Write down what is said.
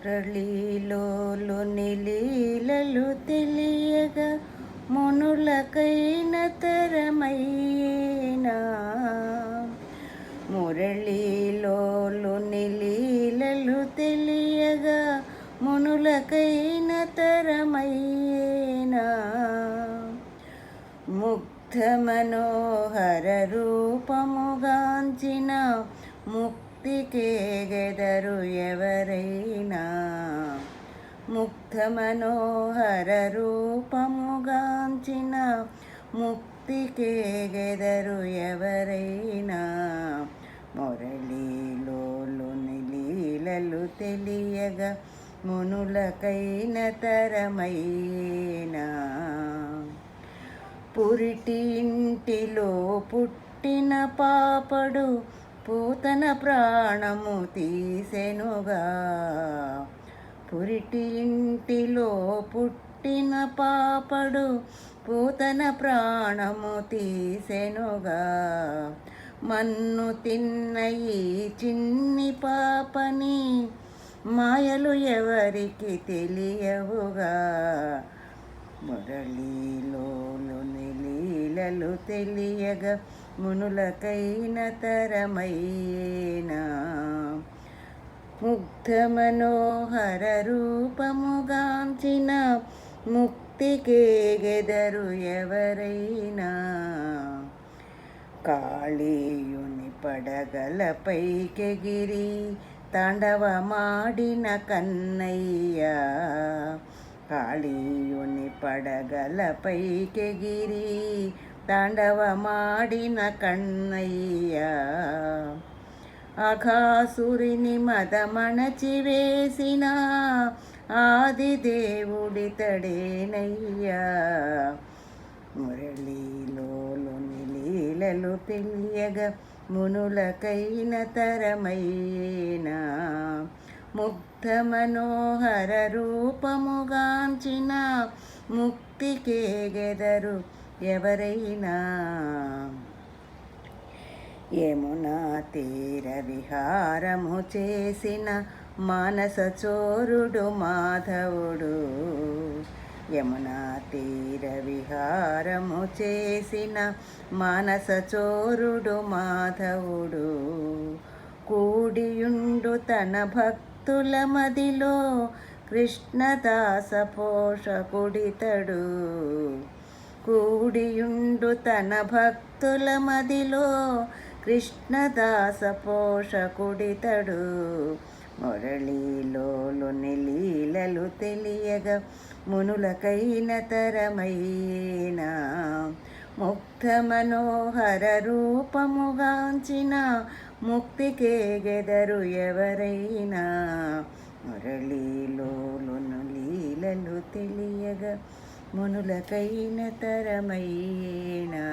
మురళీలోని లీలలు తెలియగా మునులకైన తరమైనా. మురళీలోని లీలలు తెలియగా మునులకైన తరమైనా. ముగ్ధ మనోహర రూపముగాంచిన ముక్తికేగెదరు ఎవరైనా. ముగ్ధ మనోహర రూపముగాంచిన ముక్తికేగెదరు ఎవరైనా. మురళీలోని లీలలు తెలియగా మునులకైన తరమైనా. పురిటి ఇంటిలో పుట్టిన పాపడు పూతన ప్రాణము తీసెనుగా. పురిటి ఇంటిలో పుట్టిన పాపడు పూతన ప్రాణము తీసెనుగా. మన్ను తిన్న ఈ చిన్ని పాపని మాయలు ఎవరికి తెలియవుగా. మురళీలోని లీలలు తెలియగా మునులకైన తరమైనా. ముగ్ధ మనోహర రూపముగాంచిన ముక్తికేగెదరు ఎవరైనా. కాళీయుని పడగలపైకెగిరి తాండవమాడిన కన్నయ్య. కాళీయుని పడగలపైకెగిరి తాండవమాడిన కన్నయ్య. అఘాసురిని మదమణచివేసిన ఆదిదేవుడితడేనయ్యా. మురళీలోని లీలలు తెలియగా మునులకైన తరమైనా. ముగ్ధ మనోహర రూపముగాంచిన ముక్తికేగెదరు ఎవరైనా. యమునా తీర విహారము చేసిన మానస చోరుడు మాధవుడు. యమునా తీర విహారము చేసిన మానస చోరుడు మాధవుడు. కూడియుండు తన భక్తుల మదిలో కృష్ణదాస పోషకుడితడు. కూడియుండు తన భక్తుల మదిలో కృష్ణదాస పోషకుడితడు. మురళీలోని లీలలు తెలియగా మునులకైన తరమైనా. ముగ్ధ మనోహర రూపముగాంచిన ముక్తికేగెదరు ఎవరైనా. మురళీలోని లీలలు తెలియగా మునులకైన తరమైనా.